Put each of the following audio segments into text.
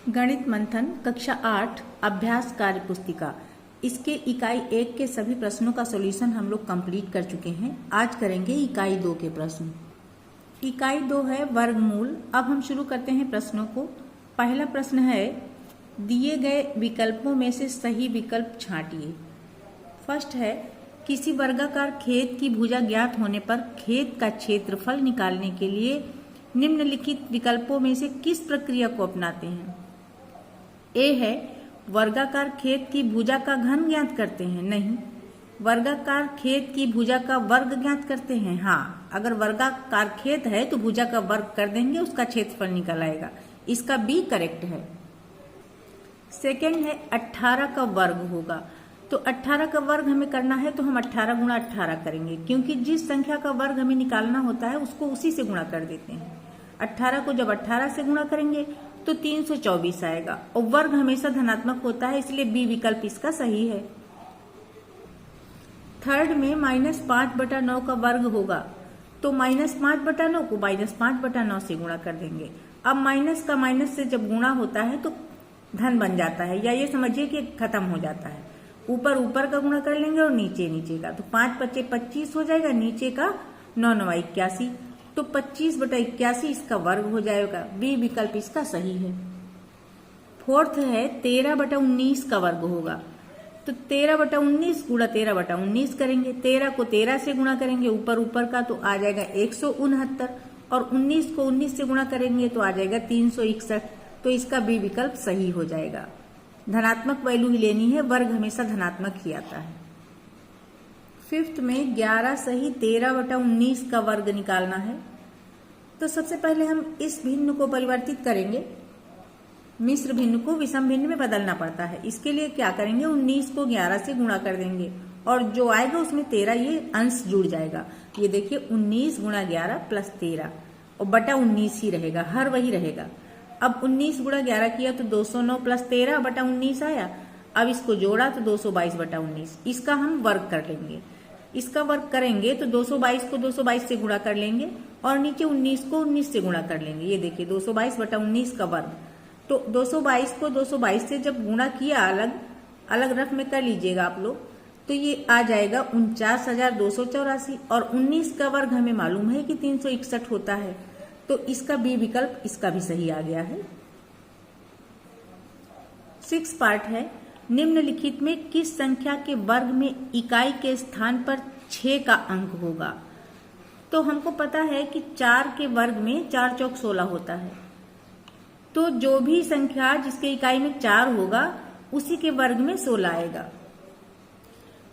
गणित मंथन कक्षा 8 अभ्यास कार्य पुस्तिका। इसके इकाई 1 के सभी प्रश्नों का सॉल्यूशन हम लोग कंप्लीट कर चुके हैं। आज करेंगे इकाई 2 के प्रश्न। इकाई 2 है वर्गमूल। अब हम शुरू करते हैं प्रश्नों को। पहला प्रश्न है, दिए गए विकल्पों में से सही विकल्प छांटिए। फर्स्ट है, किसी वर्गाकार खेत की भुजा ज्ञात होने पर खेत का क्षेत्रफल निकालने के लिए निम्नलिखित विकल्पों में से किस प्रक्रिया को अपनाते हैं। ए है, वर्गाकार खेत की भुजा का घन ज्ञात करते हैं। नहीं। वर्गाकार खेत की भुजा का वर्ग ज्ञात करते हैं। हाँ, अगर वर्गाकार खेत है तो भुजा का वर्ग कर देंगे, उसका क्षेत्रफल निकल आएगा। इसका बी करेक्ट है। सेकेंड है, 18 का वर्ग होगा। तो 18 का वर्ग हमें करना है तो हम 18 गुणा 18 करेंगे, क्योंकि जिस संख्या का वर्ग हमें निकालना होता है उसको उसी से गुणा कर देते हैं। 18 को जब 18 से गुणा करेंगे तो 324 आएगा, और वर्ग हमेशा धनात्मक होता है, इसलिए बी विकल्प इसका सही है। थर्ड में -5/9 का वर्ग होगा, तो -5/9 को -5/9 से गुणा कर देंगे। अब माइनस का माइनस से जब गुणा होता है तो धन बन जाता है, या ये समझिए कि खत्म हो जाता है। ऊपर ऊपर का गुणा कर लेंगे और नीचे नीचे का, तो 5×5 = 25 हो जाएगा, नीचे का 9×9 = 81, तो 25/81 इसका वर्ग हो जाएगा। बी विकल्प इसका सही है। फोर्थ है, 13/19 का वर्ग होगा, तो 13/19 गुणा 13/19 करेंगे। 13 को 13 से गुणा करेंगे ऊपर ऊपर का, तो आ जाएगा 169, और 19 को 19 से गुणा करेंगे तो आ जाएगा 361, तो इसका बी विकल्प सही हो जाएगा। धनात्मक वैल्यू ही लेनी है, वर्ग हमेशा धनात्मक ही आता है। फिफ्थ में 11 सही 13/19 का वर्ग निकालना है। तो सबसे पहले हम इस भिन्न को परिवर्तित करेंगे। मिश्र भिन्न को विषम भिन्न में बदलना पड़ता है। इसके लिए क्या करेंगे, 19 को 11 से गुणा कर देंगे, और जो आएगा उसमें 13 ये अंश जुड़ जाएगा। ये देखिए 19 × 11 + 13, और बटा 19 ही रहेगा, हर वही रहेगा। अब 19 × 11 किया तो 209 + 13/19 आया। अब इसको जोड़ा तो 222/19, इसका हम वर्ग कर लेंगे। इसका वर्ग करेंगे तो 222 को 222 से गुणा कर लेंगे, और नीचे 19 को 19 से गुणा कर लेंगे। ये देखिए 222/19 का वर्ग। तो 222 को 222 से जब गुणा किया, अलग अलग रफ में कर लीजिएगा आप लोग, तो ये आ जाएगा 49,284, और 19 का वर्ग हमें मालूम है कि 361 होता है, तो इसका बी विकल्प इसका भी सही आ गया है। 6 पार्ट है, निम्नलिखित में किस संख्या के वर्ग में इकाई के स्थान पर 6 का अंक होगा। तो हमको पता है कि 4 के वर्ग में 4 चौक 16 होता है, तो जो भी संख्या जिसके इकाई में 4 होगा उसी के वर्ग में 16 आएगा।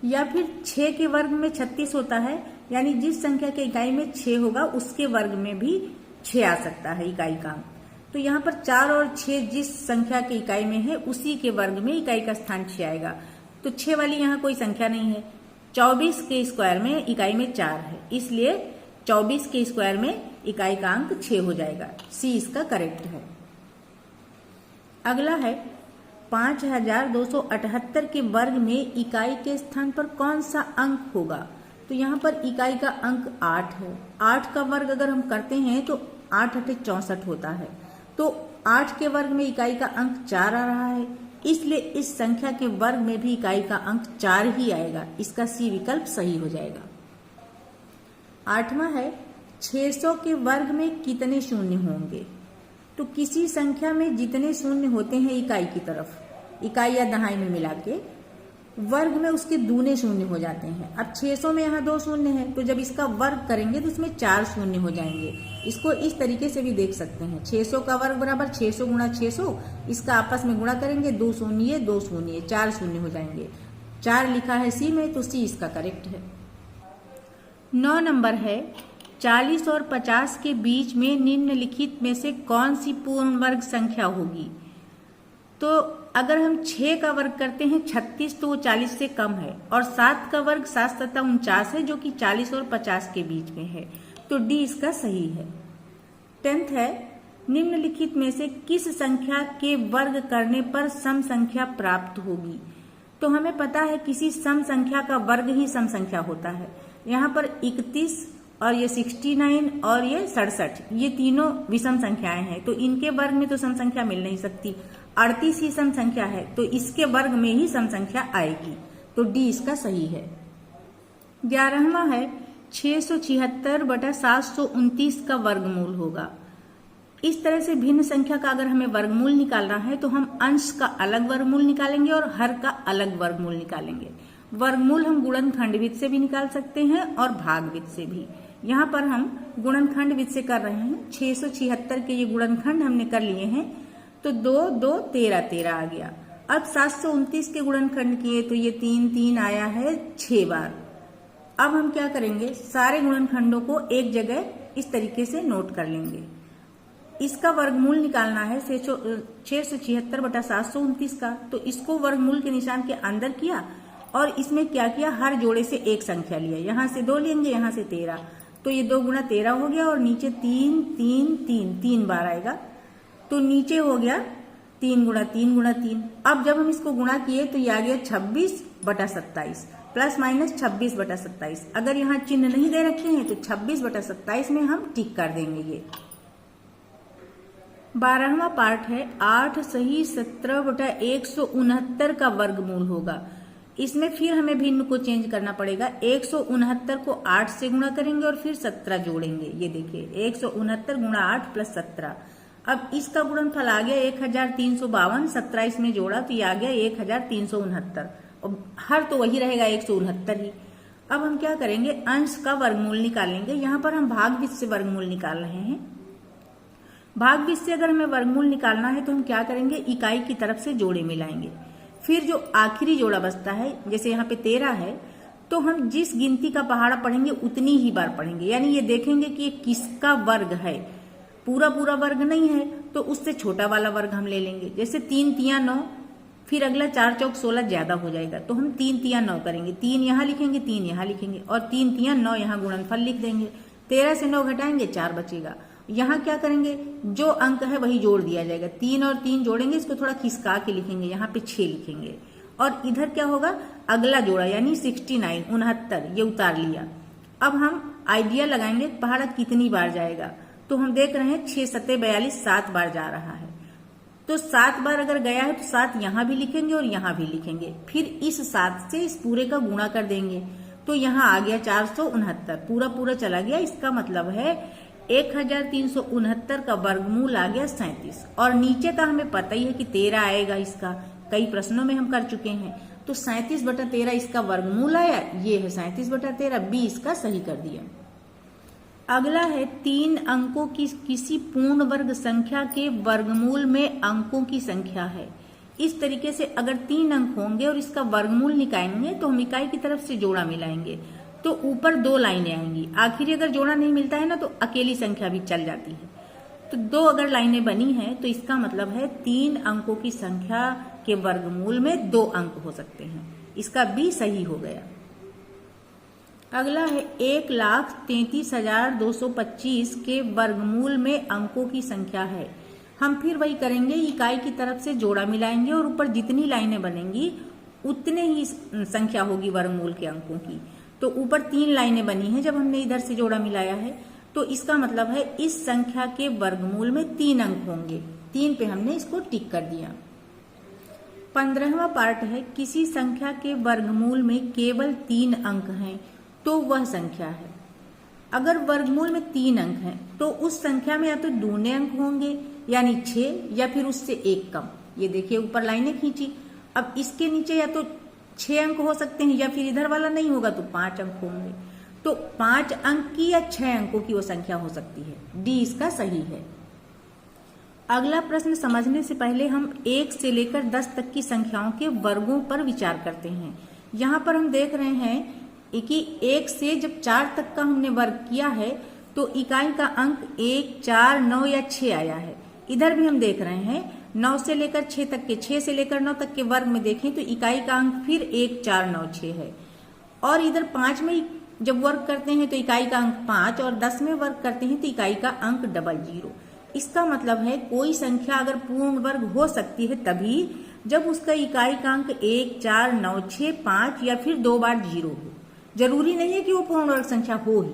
या फिर 6 के वर्ग में 36 होता है, यानी जिस संख्या के इकाई में 6 होगा उसके वर्ग में भी 6 आ सकता है इकाई का अंक। तो यहाँ पर 4 और 6 जिस संख्या की इकाई में है उसी के वर्ग में इकाई का स्थान 6 आएगा। तो 6 वाली यहाँ कोई संख्या नहीं है। 24 के स्क्वायर में इकाई में 4 है, इसलिए 24 के स्क्वायर में इकाई का अंक 6 हो जाएगा। सी इसका करेक्ट है। अगला है, 5278 के वर्ग में इकाई के स्थान पर कौन सा अंक होगा। तो यहाँ पर इकाई का अंक 8 है। 8 का वर्ग अगर हम करते हैं तो 8×8 = 64 होता है, तो 8 के वर्ग में इकाई का अंक 4 आ रहा है, इसलिए इस संख्या के वर्ग में भी इकाई का अंक 4 ही आएगा। इसका सी विकल्प सही हो जाएगा। 8वां है, 600 के वर्ग में कितने शून्य होंगे। तो किसी संख्या में जितने शून्य होते हैं इकाई की तरफ, इकाई या दहाई में मिला के, वर्ग में उसके दूने शून्य हो जाते हैं। अब 600 में यहाँ 2 शून्य है, तो जब इसका वर्ग करेंगे तो इसमें 4 शून्य हो जाएंगे। इसको इस तरीके से भी देख सकते हैं, 600 का वर्ग बराबर 600 × 600, इसका आपस में गुणा करेंगे, 2 शून्य 2 शून्य 4 शून्य हो जाएंगे। 4 लिखा है सी में, तो सी इसका करेक्ट है। 9 नंबर है, 40 और 50 के बीच में निम्नलिखित में से कौन सी पूर्ण वर्ग संख्या होगी। तो अगर हम 6 का वर्ग करते हैं 36, तो वो 40 से कम है, और 7 का वर्ग 7 × 7 = 49 है, जो कि 40 और 50 के बीच में है, तो डी इसका सही है। 10th है, निम्नलिखित में से किस संख्या के वर्ग करने पर सम संख्या प्राप्त होगी। तो हमें पता है किसी सम संख्या का वर्ग ही सम संख्या होता है। यहाँ पर 31 और ये 69 और ये 67, ये तीनों विषम संख्याएं हैं, तो इनके वर्ग में तो सम संख्या मिल नहीं सकती। 38 ही सम संख्या है, तो इसके वर्ग में ही सम संख्या आएगी, तो डी इसका सही है। 11वां है 676/729 का वर्गमूल होगा। इस तरह से भिन्न संख्या का अगर हमें वर्गमूल निकालना है तो हम अंश का अलग वर्गमूल निकालेंगे और हर का अलग वर्गमूल निकालेंगे। वर्गमूल हम गुणनखंडविद से भी निकाल सकते हैं और भागविद से भी। यहाँ पर हम गुणनखंडविद से कर रहे हैं। 676 के ये गुणनखंड हमने कर लिए हैं, तो 2 2 13 13 आ गया। अब 729 के गुणनखंड किए तो ये 3 3 आया है 6 बार। अब हम क्या करेंगे, सारे गुणनखंडों को एक जगह इस तरीके से नोट कर लेंगे। इसका वर्गमूल निकालना है 676/729 का, तो इसको वर्गमूल के निशान के अंदर किया और इसमें क्या किया, हर जोड़े से एक संख्या लिया। यहां से 2 लेंगे, यहां से 13, तो ये 2 गुणा 13 हो गया और नीचे 3 3 3 3 बार आएगा, तो नीचे हो गया 3 गुणा 3 गुणा 3। अब जब हम इसको गुणा किए तो ये आ गया 26/27 प्लस माइनस 26/27। अगर यहाँ चिन्ह नहीं दे रखे हैं तो 26/27 में हम टिक कर देंगे। ये 12वां पार्ट है 8 सही 17/169 का वर्गमूल होगा। इसमें फिर हमें भिन्न को चेंज करना पड़ेगा। 169 को 8 से गुणा करेंगे और फिर 17 जोड़ेंगे। ये देखिए 169 गुणा 8 प्लस 17। अब इसका गुणनफल आ गया 1352, 17 इसमें जोड़ा तो ये आ गया 1369, और हर तो वही रहेगा 169 ही। अब हम क्या करेंगे, अंश का वर्गमूल निकालेंगे। यहाँ पर हम भागविद से वर्गमूल निकाल रहे हैं। भागविद से अगर हमें वर्गमूल निकालना है तो हम क्या करेंगे, इकाई की तरफ से जोड़े मिलाएंगे। फिर जो आखिरी जोड़ा बचता है, जैसे यहाँ पे 13 है, तो हम जिस गिनती का पहाड़ा पढ़ेंगे उतनी ही बार पढ़ेंगे। यानी ये देखेंगे कि ये किसका वर्ग है, पूरा पूरा वर्ग नहीं है तो उससे छोटा वाला वर्ग हम ले लेंगे। जैसे 3 3 9, फिर अगला 4 चौक 16 ज्यादा हो जाएगा, तो हम 3 3 9 करेंगे। 3 यहाँ लिखेंगे, 3 यहाँ लिखेंगे और 3 3 9 यहाँ गुणनफल लिख देंगे। 13 से 9 घटाएंगे 4 बचेगा। यहाँ क्या करेंगे, जो अंक है वही जोड़ दिया जाएगा। 3 और 3 जोड़ेंगे, इसको थोड़ा खिसका के लिखेंगे, यहाँ पे 6 लिखेंगे। और इधर क्या होगा, अगला जोड़ा यानी 69 69 ये उतार लिया। अब हम आइडिया लगाएंगे पहाड़ा कितनी बार जाएगा, तो हम देख रहे हैं 6 7 42 7 बार जा रहा है। तो 7 बार अगर गया है तो 7 यहाँ भी लिखेंगे और यहाँ भी लिखेंगे। फिर इस 7 से इस पूरे का गुणा कर देंगे, तो यहाँ आ गया 469, पूरा पूरा चला गया। इसका मतलब है 1369 का वर्गमूल आ गया 37। और नीचे का हमें पता ही है कि 13 आएगा, इसका कई प्रश्नों में हम कर चुके हैं। तो 37/13 इसका वर्गमूल आया, ये है 37/13, बी इसका सही कर दिया। अगला है 3 अंकों की किसी पूर्ण वर्ग संख्या के वर्गमूल में अंकों की संख्या है। इस तरीके से अगर 3 अंक होंगे और इसका वर्गमूल निकालेंगे तो हम इकाई की तरफ से जोड़ा मिलाएंगे, तो ऊपर 2 लाइनें आएंगी। आखिरी अगर जोड़ा नहीं मिलता है ना तो अकेली संख्या भी चल जाती है। तो 2 अगर लाइनें बनी हैं तो इसका मतलब है 3 अंकों की संख्या के वर्गमूल में 2 अंक हो सकते हैं। इसका बी सही हो गया। अगला है 1,33,225 के वर्गमूल में अंकों की संख्या है। हम फिर वही करेंगे, इकाई की तरफ से जोड़ा मिलाएंगे और ऊपर जितनी लाइनें बनेंगी उतने ही संख्या होगी वर्गमूल के अंकों की। तो ऊपर 3 लाइनें बनी हैं जब हमने इधर से जोड़ा मिलाया है, तो इसका मतलब है इस संख्या के वर्गमूल में 3 अंक होंगे। 3 पे हमने इसको टिक कर दिया। 15वां पार्ट है किसी संख्या के वर्गमूल में केवल 3 अंक हैं तो वह संख्या है। अगर वर्गमूल में 3 अंक हैं तो उस संख्या में या तो दूने अंक होंगे यानी 6, या फिर उससे 1 कम। ये देखिए ऊपर लाइनें खींची। अब इसके नीचे या तो 6 अंक हो सकते हैं या फिर इधर वाला नहीं होगा तो 5 अंक होंगे। तो 5 अंक की या 6 अंकों की वो संख्या हो सकती है। डी इसका सही है। अगला प्रश्न समझने से पहले हम 1 से लेकर 10 तक की संख्याओं के वर्गों पर विचार करते हैं। यहाँ पर हम देख रहे हैं कि 1 से जब 4 तक का हमने वर्ग किया है तो इकाई का अंक 1, 4, 9 या 6 आया है। इधर भी हम देख रहे हैं 9 से लेकर 6 तक के, 6 से लेकर 9 तक के वर्ग में देखें तो इकाई का अंक फिर 1, 4, 9, 6 है। और इधर 5 में जब वर्ग करते हैं तो इकाई का अंक 5 और 10 में वर्ग करते हैं तो इकाई का अंक 00। इसका मतलब है कोई संख्या अगर पूर्ण वर्ग हो सकती है तभी जब उसका इकाई का अंक 1, 4, 9, 6, 5 या फिर 2 बार 0 हो। जरूरी नहीं है कि वो पूर्ण वर्ग संख्या हो ही,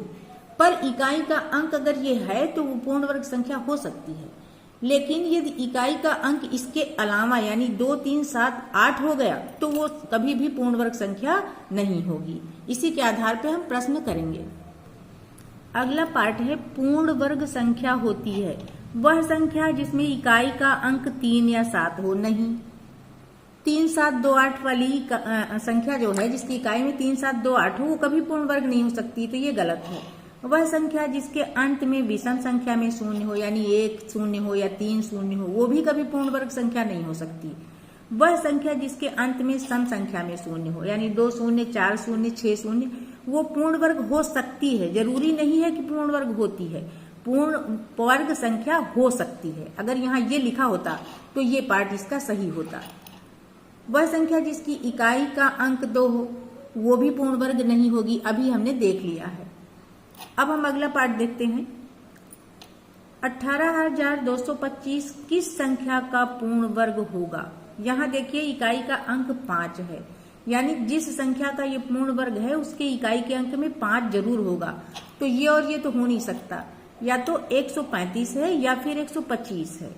पर इकाई का अंक अगर ये है तो वो पूर्ण वर्ग संख्या हो सकती है। लेकिन यदि इकाई का अंक इसके अलावा यानी 2, 3, 7, 8 हो गया तो वो कभी भी पूर्ण वर्ग संख्या नहीं होगी। इसी के आधार पर हम प्रश्न करेंगे। अगला पार्ट है पूर्ण वर्ग संख्या होती है वह संख्या जिसमें इकाई का अंक 3 या 7 हो। नहीं, 3, 7, 2, 8 वाली संख्या जो है जिसकी इकाई में 3, 7, 2, 8 हो वो कभी पूर्ण वर्ग नहीं हो सकती, तो ये गलत है। वह संख्या जिसके अंत में विषम संख्या में शून्य हो यानी 1 शून्य हो या 3 शून्य हो वो भी कभी पूर्ण वर्ग संख्या नहीं हो सकती। वह संख्या जिसके अंत में सम संख्या में शून्य हो यानी 2 शून्य, 4 शून्य, 6 शून्य वो पूर्ण वर्ग हो सकती है। जरूरी नहीं है कि पूर्ण वर्ग होती है, पूर्ण वर्ग संख्या हो सकती है। अगर यहाँ ये लिखा होता तो ये पार्ट इसका सही होता। वह संख्या जिसकी इकाई का अंक 2 हो वो भी पूर्ण वर्ग नहीं होगी, अभी हमने देख लिया है। अब हम अगला पार्ट देखते हैं। 18,225 किस संख्या का पूर्ण वर्ग होगा। यहाँ देखिए इकाई का अंक 5 है यानी जिस संख्या का ये पूर्ण वर्ग है उसके इकाई के अंक में 5 जरूर होगा। तो ये और ये तो हो नहीं सकता, या तो 135 है या फिर 125 है।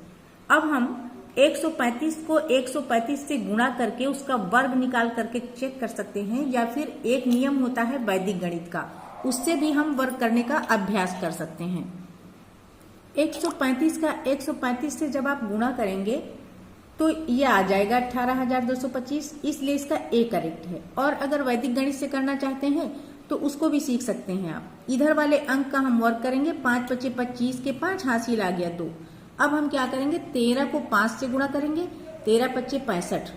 अब हम 135 को 135 से गुणा करके उसका वर्ग निकाल करके चेक कर सकते हैं, या फिर एक नियम होता है वैदिक गणित का, उससे भी हम वर्ग करने का अभ्यास कर सकते हैं। 135 का 135 से जब आप गुणा करेंगे तो ये आ जाएगा 18,225, इसलिए इसका ए करेक्ट है। और अगर वैदिक गणित से करना चाहते हैं तो उसको भी सीख सकते हैं आप। इधर वाले अंक का हम वर्ग करेंगे, 5 × 5 = 25 के 5 हासिल आ गया 2। अब हम क्या करेंगे, 13 को 5 से गुणा करेंगे, 13 × 5 = 65,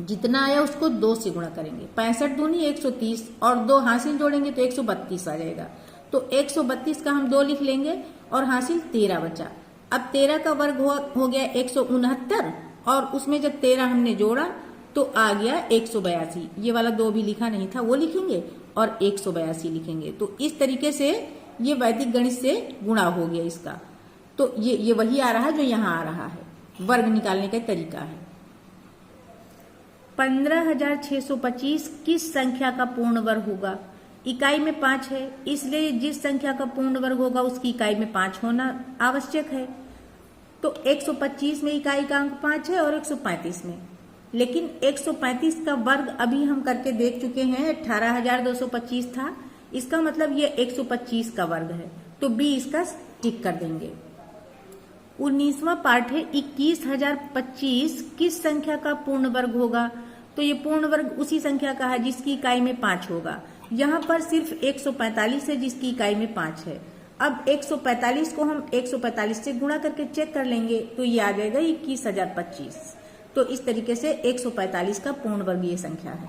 जितना आया उसको 2 से गुणा करेंगे, 65 दूनी 130 और 2 हासिल जोड़ेंगे तो 132 आ जाएगा। तो 132 का हम 2 लिख लेंगे और हासिल 13 बचा। अब 13 का वर्ग हो गया 169 और उसमें जब 13 हमने जोड़ा तो आ गया 182। ये वाला 2 भी लिखा नहीं था वो लिखेंगे और 182 लिखेंगे। तो इस तरीके से ये वैदिक गणित से गुणा हो गया इसका। तो ये वही आ रहा है जो यहाँ आ रहा है, वर्ग निकालने का तरीका है। 15,625 किस संख्या का पूर्ण वर्ग होगा। इकाई में 5 है इसलिए जिस संख्या का पूर्ण वर्ग होगा उसकी इकाई में 5 होना आवश्यक है। तो 125 में इकाई का अंक 5 है और 135 में, लेकिन 135 का वर्ग अभी हम करके देख चुके हैं, 18,225 था, इसका मतलब ये 125 का वर्ग है, तो बी इसका टिक कर देंगे। 19वां पार्ट है 21,025 किस संख्या का पूर्ण वर्ग होगा। तो ये पूर्ण वर्ग उसी संख्या का है जिसकी इकाई में 5 होगा। यहाँ पर सिर्फ 145 है जिसकी इकाई में 5 है। अब 145 को हम 145 से गुणा करके चेक कर लेंगे तो ये आ जाएगा 21,025। तो इस तरीके से 145 का पूर्ण वर्ग ये संख्या है।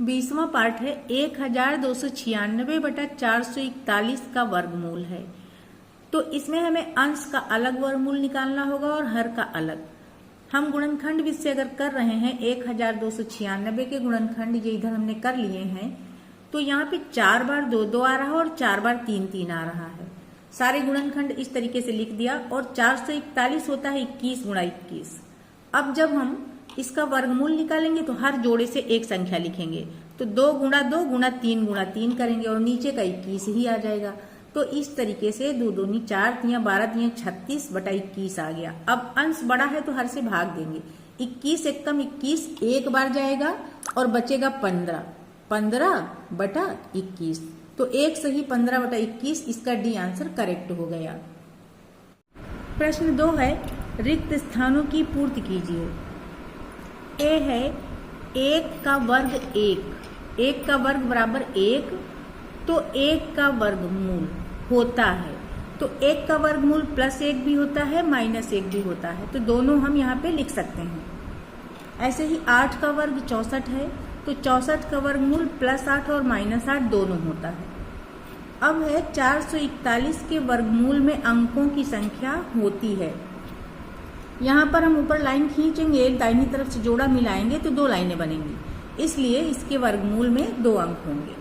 20वां पार्ट है 1,296/441 का वर्गमूल है। तो इसमें हमें अंश का अलग वर्गमूल निकालना होगा और हर का अलग। हम गुणनखंड विधि से अगर कर रहे हैं 1,296 के गुणनखंड ये इधर हमने कर लिए हैं, तो यहाँ पे 4 बार 2 आ रहा है और 4 बार 3 आ रहा है। सारे गुणनखंड इस तरीके से लिख दिया और 441 होता है 21 × 21। अब जब हम इसका वर्गमूल निकालेंगे तो हर जोड़े से एक संख्या लिखेंगे, तो 2 × 2 × 3 × 3 करेंगे और नीचे का 21 ही आ जाएगा। तो इस तरीके से 2 दूनी 4, 3 12, 3 36/21 आ गया। अब अंश बड़ा है तो हर से भाग देंगे, 21 × 1 = 21 एक बार जाएगा और बचेगा 15/21। तो एक सही 15/21 इसका डी आंसर करेक्ट हो गया। प्रश्न 2 है रिक्त स्थानों की पूर्ति कीजिए। ए है 1 का वर्ग 1 का वर्ग बराबर 1, तो 1 का वर्गमूल होता है। तो 1 का वर्गमूल +1 भी होता है -1 भी होता है, तो दोनों हम यहाँ पे लिख सकते हैं। ऐसे ही 8 का वर्ग 64 है, तो 64 का वर्गमूल +8 और -8 दोनों होता है। अब है 441 के वर्गमूल में अंकों की संख्या होती है। यहाँ पर हम ऊपर लाइन खींचेंगे, दाहिनी तरफ से जोड़ा मिलाएंगे तो 2 लाइनें बनेंगी, इसलिए इसके वर्गमूल में 2 अंक होंगे।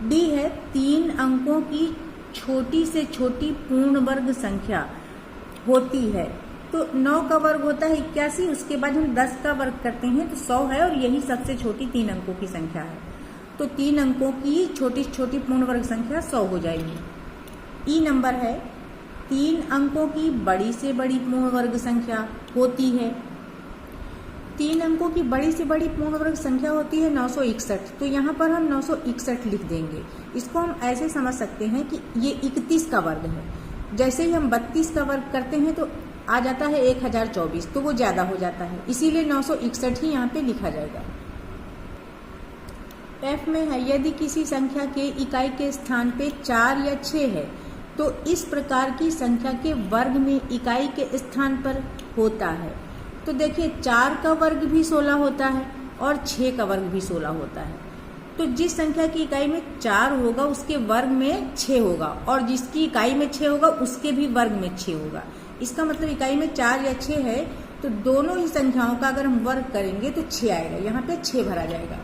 डी है 3 अंकों की छोटी से छोटी पूर्ण वर्ग संख्या होती है। तो 9 का वर्ग होता है 81, उसके बाद हम 10 का वर्ग करते हैं तो 100 है और यही सबसे छोटी 3 अंकों की संख्या है। तो 3 अंकों की छोटी छोटी पूर्ण वर्ग संख्या 100 हो जाएगी। ई नंबर है 3 अंकों की बड़ी से बड़ी पूर्ण वर्ग संख्या होती है। 3 अंकों की बड़ी से बड़ी पूर्ण वर्ग संख्या होती है 961। तो यहाँ पर हम 961 लिख देंगे। इसको हम ऐसे समझ सकते हैं कि ये 31 का वर्ग है। जैसे ही हम 32 का वर्ग करते हैं तो आ जाता है 1024, तो वो ज्यादा हो जाता है, इसीलिए 961 ही यहाँ पे लिखा जाएगा। एफ में है यदि किसी संख्या के इकाई के स्थान पे 4 या 6 है तो इस प्रकार की संख्या के वर्ग में इकाई के स्थान पर होता है। तो देखिए 4 का वर्ग भी 16 होता है और 6 का वर्ग भी 16 होता है। तो जिस संख्या की इकाई में 4 होगा उसके वर्ग में 6 होगा और जिसकी इकाई में 6 होगा उसके भी वर्ग में 6 होगा। इसका मतलब इकाई में 4 या 6 है तो दोनों ही संख्याओं का अगर हम वर्ग करेंगे तो 6 आएगा, यहाँ पे 6 भरा जाएगा।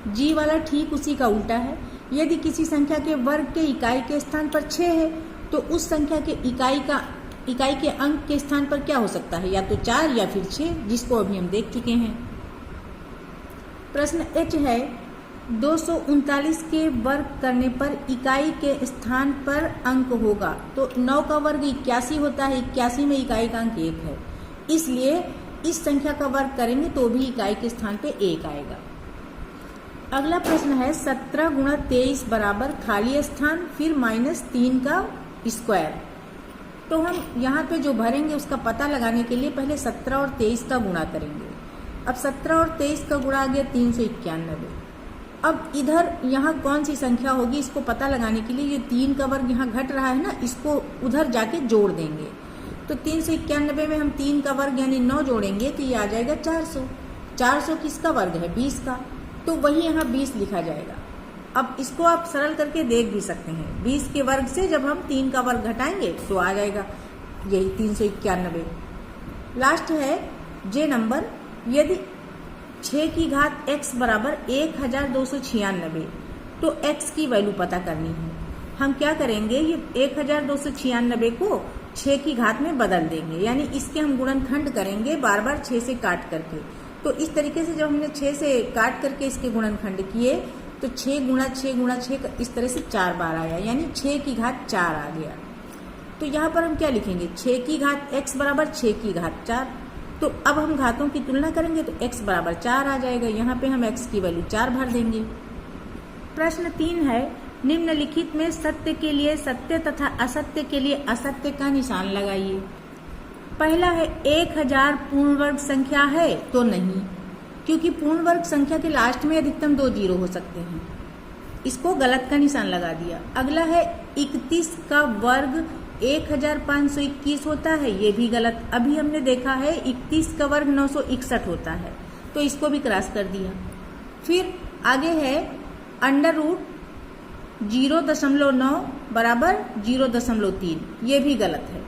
जी वाला ठीक उसी का उल्टा है। यदि किसी संख्या के वर्ग के इकाई के स्थान पर 6 है तो उस संख्या के इकाई के अंक के स्थान पर क्या हो सकता है, या तो 4 या फिर 6, जिसको अभी हम देख चुके हैं। प्रश्न एच है 239 के वर्ग करने पर इकाई के स्थान पर अंक होगा। तो 9 का वर्ग 81 होता है, 81 में इकाई का अंक 1 है, इसलिए इस संख्या का वर्ग करेंगे तो भी इकाई के स्थान पे 1 आएगा। अगला प्रश्न है 17 गुणा 23 बराबर खाली स्थान फिर -3 का स्क्वायर। तो हम यहाँ पे जो भरेंगे उसका पता लगाने के लिए पहले 17 और 23 का गुणा करेंगे। अब 17 और 23 का गुणा आ गया 391। अब इधर यहाँ कौन सी संख्या होगी इसको पता लगाने के लिए ये 3 का वर्ग यहाँ घट रहा है ना, इसको उधर जाके जोड़ देंगे। तो 391 में हम 3 का वर्ग यानी 9 जोड़ेंगे तो ये आ जाएगा 400। 400 किसका वर्ग है, 20 का, तो वही यहाँ 20 लिखा जाएगा। अब इसको आप सरल करके देख भी सकते हैं। 20 के वर्ग से जब हम 3 का वर्ग घटाएंगे तो आ जाएगा यही 391। लास्ट है जे नंबर, यदि 6 की घात x बराबर 1296 तो x की वैल्यू पता करनी है। हम क्या करेंगे, ये 1296 को 6 की घात में बदल देंगे, यानी इसके हम गुणनखंड करेंगे बार बार 6 से काट करके। तो इस तरीके से जब हमने 6 से काट करके इसके गुणनखंड किए तो 6 गुणा 6 इस तरह से 4 बार आया, यानी 6 की घात 4 आ गया। तो यहाँ पर हम क्या लिखेंगे, 6 की घात x बराबर 6 की घात 4। तो अब हम घातों की तुलना करेंगे तो x बराबर 4 आ जाएगा, यहाँ पे हम x की वैल्यू 4 भर देंगे। प्रश्न 3 है निम्नलिखित में सत्य के लिए सत्य तथा असत्य के लिए असत्य का निशान लगाइए। पहला है 1000 पूर्ण वर्ग संख्या है तो नहीं, क्योंकि पूर्ण वर्ग संख्या के लास्ट में अधिकतम 2 जीरो हो सकते हैं, इसको गलत का निशान लगा दिया। अगला है 31 का वर्ग 1521 होता है, ये भी गलत। अभी हमने देखा है 31 का वर्ग 961 होता है, तो इसको भी क्रॉस कर दिया। फिर आगे है अंडर रूट 0.9 बराबर 0.3, ये भी गलत है,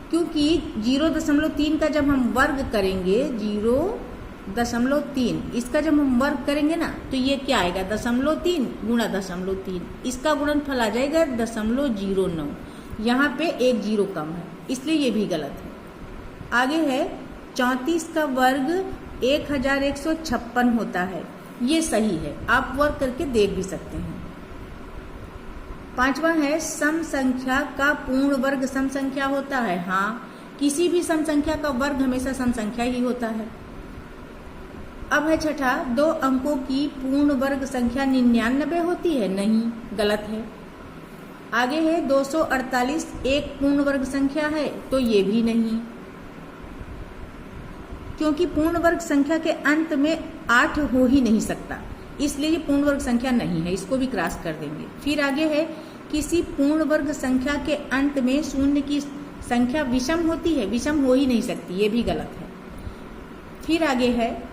क्योंकि 0.3 का जब हम वर्ग करेंगे 0.3, इसका जब हम वर्ग करेंगे ना तो ये क्या आएगा 0.3 गुणा 0.3, इसका गुणनफल आ जाएगा 0.09। यहाँ पे 1 जीरो कम है, इसलिए ये भी गलत है। आगे है 34 का वर्ग 1156 होता है, ये सही है, आप वर्ग करके देख भी सकते हैं। 5वां है सम संख्या का पूर्ण वर्ग सम संख्या होता है। हाँ, किसी भी सम संख्या का वर्ग हमेशा सम संख्या ही होता है। अब है 6ठा 2 अंकों की पूर्ण वर्ग संख्या 99 होती है। नहीं, गलत है। आगे है 248 एक पूर्ण वर्ग संख्या है, तो ये भी नहीं, क्योंकि पूर्ण वर्ग संख्या के अंत में 8 हो ही नहीं सकता, इसलिए ये पूर्ण वर्ग संख्या नहीं है, इसको भी क्रॉस कर देंगे। फिर आगे है किसी पूर्ण वर्ग संख्या के अंत में शून्य की संख्या विषम होती है, विषम हो ही नहीं सकती, ये भी गलत है। फिर आगे है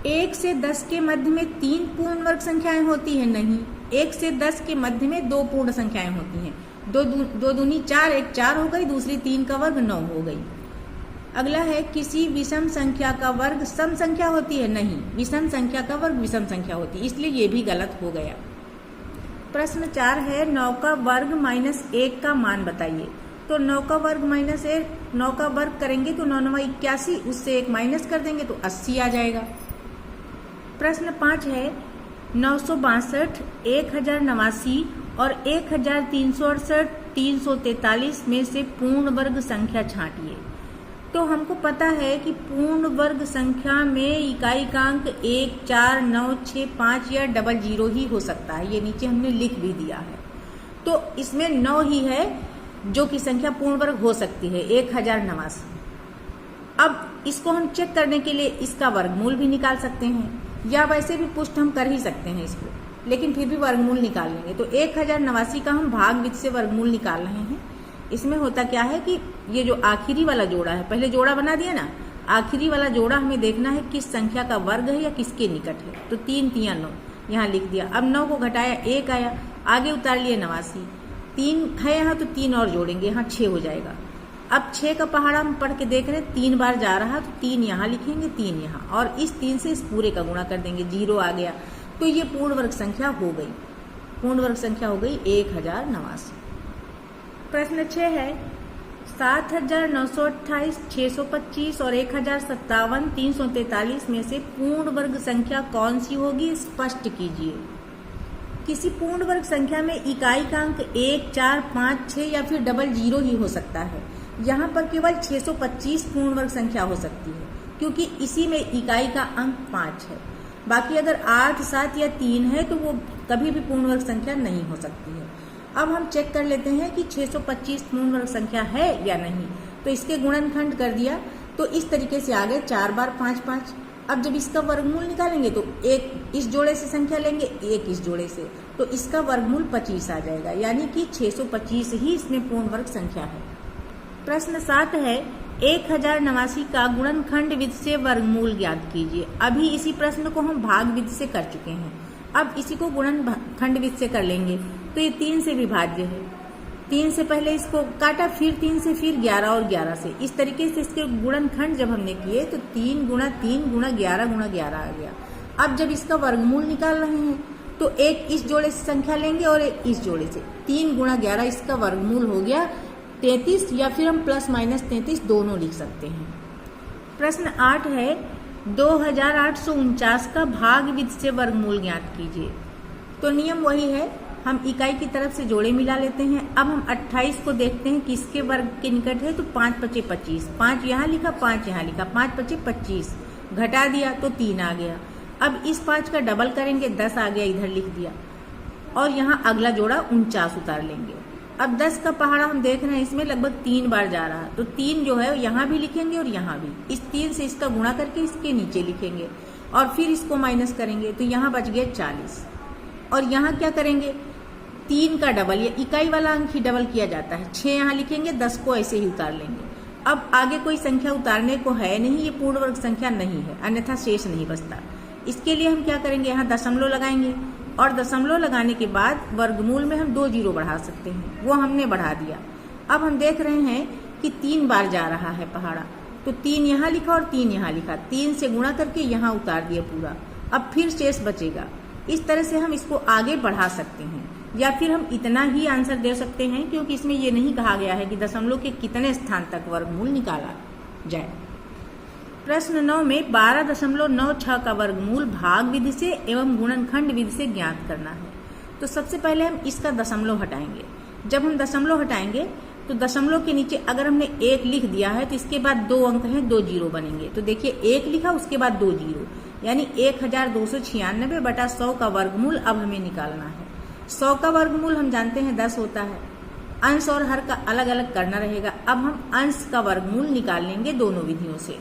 1 से 10 के मध्य में 3 पूर्ण वर्ग संख्याएं होती है। नहीं, 1 से 10 के मध्य में 2 पूर्ण संख्याएं होती हैं। 2 दूनी 4, एक 4 हो गई, दूसरी 3 का वर्ग 9 हो गई। अगला है किसी विषम संख्या का वर्ग सम संख्या होती है। नहीं, विषम संख्या का वर्ग विषम संख्या होती है, इसलिए ये भी गलत हो गया। प्रश्न 4 है 9 का वर्ग -1 का मान बताइए। तो 9 का वर्ग -1, 9 का वर्ग करेंगे तो 9 9 81, उससे 1 माइनस कर देंगे तो 80 आ जाएगा। प्रश्न 5 है 962, 1089 और 1368, 343 में से पूर्ण वर्ग संख्या छांटिए। तो हमको पता है कि पूर्ण वर्ग संख्या में इकाई का अंक 1, 4, 9, 6, 5 या 00 ही हो सकता है। ये नीचे हमने लिख भी दिया है। तो इसमें 9 ही है जो कि संख्या पूर्ण वर्ग हो सकती है, 1089। अब इसको हम चेक करने के लिए इसका वर्गमूल भी निकाल सकते हैं या वैसे भी पुष्ट हम कर ही सकते हैं इसको, लेकिन फिर भी वर्गमूल निकाल लेंगे। तो 1089 का हम भाग विधि से वर्गमूल निकाल रहे हैं। इसमें होता क्या है कि ये जो आखिरी वाला जोड़ा है, पहले जोड़ा बना दिया ना, आखिरी वाला जोड़ा हमें देखना है किस संख्या का वर्ग है या किसके निकट है। तो 3 3 9 यहाँ लिख दिया। अब 9 को घटाया 1 आया, आगे उतार लिए 89, 3 है यहाँ तो 3 और जोड़ेंगे, यहाँ 6 हो जाएगा। अब 6 का पहाड़ा हम पढ़ के देख रहे हैं, 3 बार जा रहा तो 3 यहाँ लिखेंगे, 3 यहाँ, और इस 3 से इस पूरे का गुणा कर देंगे, 0 आ गया। तो ये पूर्ण वर्ग संख्या हो गई, पूर्ण वर्ग संख्या हो गई 1089। प्रश्न 6 है 7928, 625 और 1057, 343 में से पूर्ण वर्ग संख्या कौन सी होगी, स्पष्ट कीजिए। किसी पूर्ण वर्ग संख्या में इकाई का अंक 1, 4, 5, 6 या फिर 00 ही हो सकता है। यहाँ पर केवल 625 पूर्ण वर्ग संख्या हो सकती है क्योंकि इसी में इकाई का अंक 5 है। बाकी अगर 8, 7 या 3 है तो वो कभी भी पूर्ण वर्ग संख्या नहीं हो सकती है। अब हम चेक कर लेते हैं कि 625 पूर्ण वर्ग संख्या है या नहीं। तो इसके गुणनखंड कर दिया तो इस तरीके से आ गए, 4 बार 5 5। अब जब इसका वर्गमूल निकालेंगे तो 1 इस जोड़े से संख्या लेंगे, 1 इस जोड़े से, तो इसका वर्गमूल 25 आ जाएगा, यानी कि 625 ही इसमें पूर्ण वर्ग संख्या है। प्रश्न 7 है 1089 का गुणनखंड विधि से वर्गमूल ज्ञात कीजिए। अभी इसी प्रश्न को हम भाग विधि से कर चुके हैं, अब इसी को गुणनखंड विधि से कर लेंगे। तो ये 3 से विभाज्य है, 3 से पहले इसको काटा, फिर 3 से, फिर 11 और 11 से, इस तरीके से इसके गुणनखंड जब हमने किए तो 3 गुणा 3 गुणा 11 गुणा 11 आ गया। अब जब इसका वर्गमूल निकाल रहे हैं तो 1 इस जोड़े से संख्या लेंगे और 1 इस जोड़े से, 3 गुणा 11 इसका वर्गमूल हो गया 33, या फिर हम प्लस माइनस 33 दोनों लिख सकते हैं। प्रश्न 8 है 2849 का भाग विधि से वर्गमूल ज्ञात कीजिए। तो नियम वही है, हम इकाई की तरफ से जोड़े मिला लेते हैं। अब हम 28 को देखते हैं किसके वर्ग के निकट है। तो 5 5 25, 5 यहाँ लिखा, 5 यहाँ लिखा, 5 5 25, घटा दिया तो 3 आ गया। अब इस 5 का डबल करेंगे, 10 आ गया, इधर लिख दिया, और यहाँ अगला जोड़ा 49 उतार लेंगे। अब 10 का पहाड़ा हम देख रहे हैं, इसमें लगभग 3 बार जा रहा, तो 3 जो है यहाँ भी लिखेंगे और यहाँ भी, इस 3 से इसका गुणा करके इसके नीचे लिखेंगे और फिर इसको माइनस करेंगे, तो यहाँ बच गया 40। और यहाँ क्या करेंगे, 3 का डबल, ये इकाई वाला अंक ही डबल किया जाता है, 6 यहाँ लिखेंगे, 10 को ऐसे ही उतार लेंगे। अब आगे कोई संख्या उतारने को है नहीं, ये पूर्ण वर्ग संख्या नहीं है, अन्यथा शेष नहीं बचता। इसके लिए हम क्या करेंगे, यहाँ दशमलव लगाएंगे और दशमलव लगाने के बाद वर्गमूल में हम 2 जीरो बढ़ा सकते हैं, वो हमने बढ़ा दिया। अब हम देख रहे हैं कि 3 बार जा रहा है पहाड़ा, तो 3 यहाँ लिखा और 3 यहाँ लिखा, 3 से गुणा करके यहाँ उतार दिया पूरा। अब फिर शेष बचेगा। इस तरह से हम इसको आगे बढ़ा सकते हैं, या फिर हम इतना ही आंसर दे सकते हैं, क्योंकि इसमें ये नहीं कहा गया है कि दशमलव के कितने स्थान तक वर्गमूल निकाला जाए। प्रश्न 9 में 12.96 का वर्गमूल भाग विधि से एवं गुणनखंड विधि से ज्ञात करना है। तो सबसे पहले हम इसका दशमलव हटाएंगे। जब हम दशमलव हटाएंगे तो दशमलव के नीचे अगर हमने 1 लिख दिया है तो इसके बाद 2 अंक हैं, 2 जीरो बनेंगे। तो देखिए 1 लिखा, उसके बाद 2 जीरो, यानी 1296 बटा 100 का वर्गमूल अब हमें निकालना है। 100 का वर्गमूल हम जानते हैं 10 होता है, अंश और हर का अलग अलग करना रहेगा। अब हम अंश का वर्गमूल निकाल लेंगे दोनों विधियों से।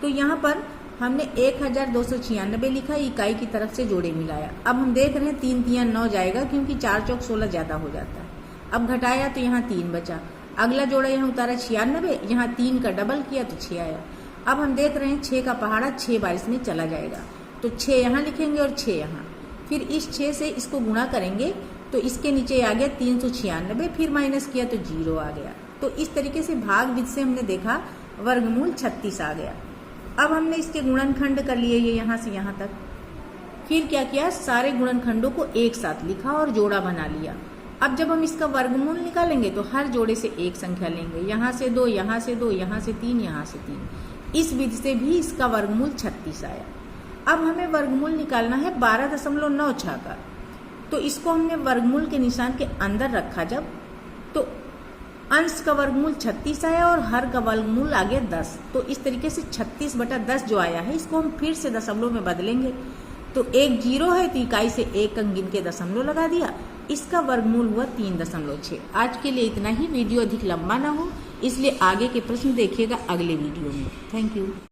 तो यहाँ पर हमने 1296 लिखा, इकाई की तरफ से जोड़े मिलाया। अब हम देख रहे हैं 3 3 9 जाएगा, क्योंकि 4 चौक 16 ज्यादा हो जाता है। अब घटाया तो यहाँ 3 बचा, अगला जोड़ा यहाँ उतारा 96, यहाँ 3 का डबल किया तो 6 आया। अब हम देख रहे हैं 6 का पहाड़ा 6 बार इसमें चला जाएगा, तो 6 यहाँ लिखेंगे और 6 यहाँ, फिर इस 6 से इसको गुणा करेंगे तो इसके नीचे आ गया 396, फिर माइनस किया तो 0 आ गया। तो इस तरीके से भाग विधि से हमने देखा वर्गमूल 36 आ गया। अब हमने इसके गुणनखंड कर लिए ये यहाँ से यहाँ तक। फिर क्या किया, सारे गुणनखंडों को एक साथ लिखा और जोड़ा बना लिया। अब जब हम इसका वर्गमूल निकालेंगे तो हर जोड़े से एक संख्या लेंगे, यहाँ से 2, यहाँ से 2, यहाँ से 3, यहाँ से 3। इस विधि से भी इसका वर्गमूल 36 आया। अब हमें वर्गमूल निकालना है 12.96 का। तो इसको हमने वर्गमूल के निशान के अंदर रखा जब, तो अंश का वर्गमूल 36 आया और हर का वर्गमूल आ गया 10। तो इस तरीके से 36/10 जो आया है इसको हम फिर से दशमलव में बदलेंगे। तो एक 0 है तो इकाई से एक अंक गिन के दशमलव लगा दिया, इसका वर्गमूल हुआ 3.6। आज के लिए इतना ही। वीडियो अधिक लंबा ना हो इसलिए आगे के प्रश्न देखिएगा अगले वीडियो में। Thank you.